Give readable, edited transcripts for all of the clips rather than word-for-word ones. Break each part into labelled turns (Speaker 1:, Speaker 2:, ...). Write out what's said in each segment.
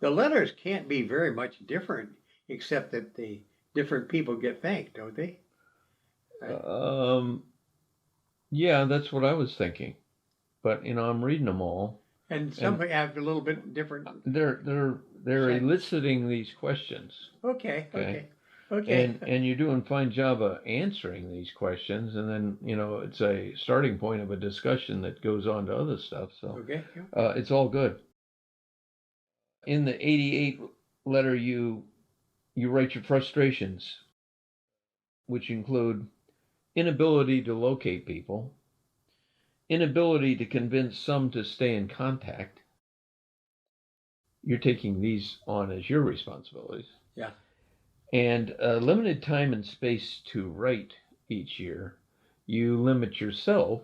Speaker 1: The letters can't be very much different, except that the different people get thanked, don't they?
Speaker 2: Um, yeah, that's what I was thinking. But I'm reading them all,
Speaker 1: And some
Speaker 2: and
Speaker 1: have a little bit different
Speaker 2: they're
Speaker 1: sentence.
Speaker 2: eliciting these questions.
Speaker 1: Okay,
Speaker 2: Okay,
Speaker 1: okay, okay,
Speaker 2: and you're doing a fine job of answering these questions, and then it's a starting point of a discussion that goes on to other stuff. So
Speaker 1: okay. Yeah.
Speaker 2: it's all good. In the 88 letter, you write your frustrations, which include inability to locate people, inability to convince some to stay in contact. You're taking these on as your responsibilities.
Speaker 1: Yeah.
Speaker 2: And limited time and space to write each year. You limit yourself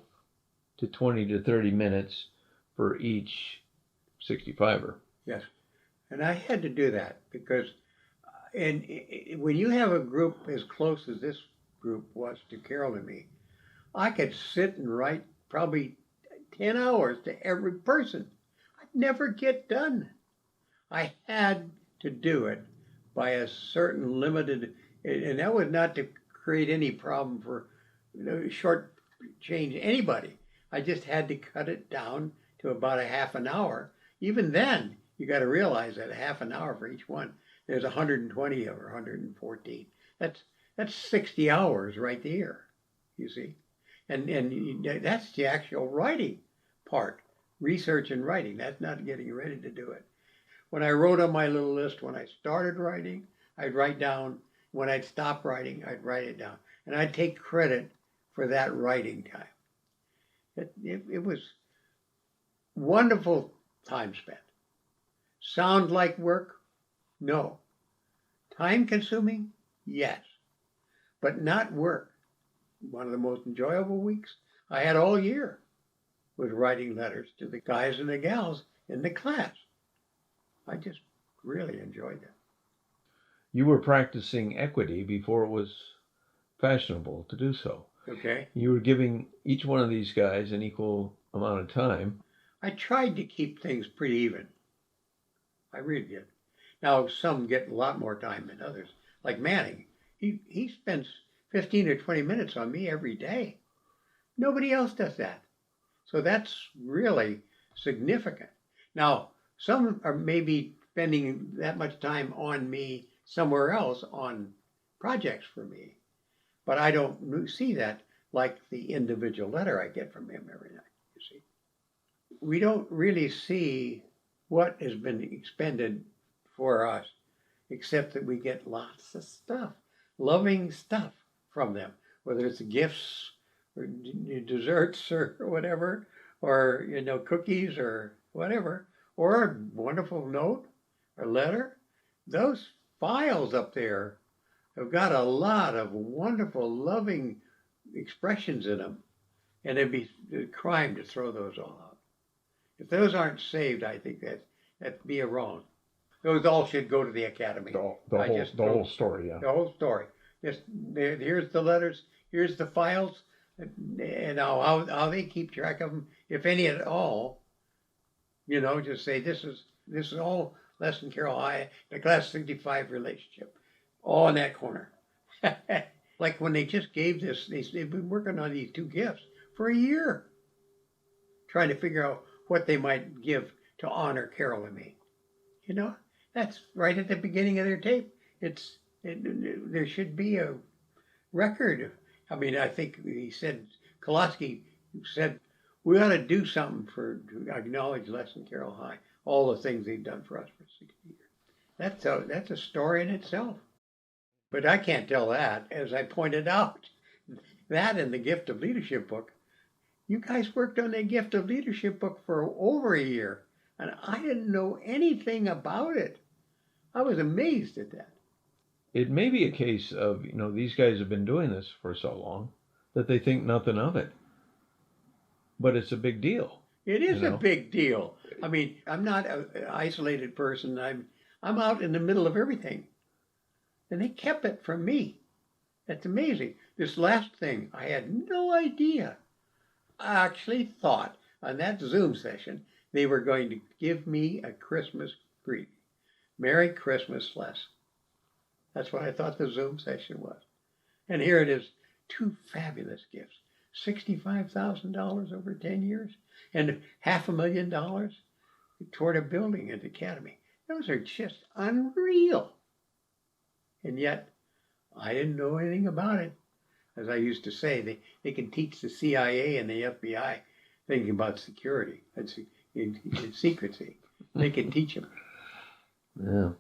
Speaker 2: to 20 to 30 minutes for each 65er.
Speaker 1: Yes. And I had to do that because, and when you have a group as close as this group was to Carol and me, I could sit and write probably 10 hours to every person. I'd never get done. I had to do it by a certain limited, and that was not to create any problem for short change anybody. I just had to cut it down to about a half an hour. Even then, you got to realize that a half an hour for each one. There's 120 or 114. That's 60 hours right there. You see, and that's the actual writing part, research and writing. That's not getting ready to do it. When I wrote on my little list, when I started writing, I'd write down. When I'd stop writing, I'd write it down. And I'd take credit for that writing time. It was wonderful time spent. Sound like work? No. Time consuming? Yes. But not work. One of the most enjoyable weeks I had all year was writing letters to the guys and the gals in the class. I just really enjoyed that.
Speaker 2: You were practicing equity before it was fashionable to do so.
Speaker 1: Okay.
Speaker 2: You were giving each one of these guys an equal amount of time.
Speaker 1: I tried to keep things pretty even. I really did. Now some get a lot more time than others. Like Manning, he spends 15 or 20 minutes on me every day. Nobody else does that. So that's really significant. Now, some are maybe spending that much time on me somewhere else on projects for me, but I don't see that like the individual letter I get from him every night, you see. We don't really see what has been expended for us, except that we get lots of stuff, loving stuff from them, whether it's gifts or desserts or whatever, or cookies or whatever, or a wonderful note or letter. Those files up there have got a lot of wonderful, loving expressions in them, and it'd be a crime to throw those all out. If those aren't saved, I think that'd be a wrong. Those all should go to the academy.
Speaker 2: The whole story, yeah.
Speaker 1: The whole story. Just here's the letters, here's the files, and how they keep track of them, if any at all. Just say this is all Lesson Carol High, the class 65 relationship, all in that corner. Like when they just gave this, they've been working on these two gifts for a year, trying to figure out what they might give to honor Carol and me. That's right at the beginning of their tape. There should be a record. I mean, I think he said, Koloski said, we ought to do something to acknowledge Lesson Carol High, all the things they've done for us for 60 years. That's a story in itself. But I can't tell that, as I pointed out. That and the Gift of Leadership book. You guys worked on the Gift of Leadership book for over a year, and I didn't know anything about it. I was amazed at that.
Speaker 2: It may be a case of, these guys have been doing this for so long that they think nothing of it. But it's a big deal.
Speaker 1: It is a big deal. I mean, I'm not an isolated person. I'm out in the middle of everything. And they kept it from me. That's amazing. This last thing, I had no idea. I actually thought on that Zoom session they were going to give me a Christmas greeting. Merry Christmas, Les. That's what I thought the Zoom session was. And here it is, two fabulous gifts. $65,000 over 10 years and $500,000 toward a building at the academy. Those are just unreal. And yet, I didn't know anything about it. As I used to say, they can teach the CIA and the FBI things about security and secrecy. They can teach them.
Speaker 2: Yeah.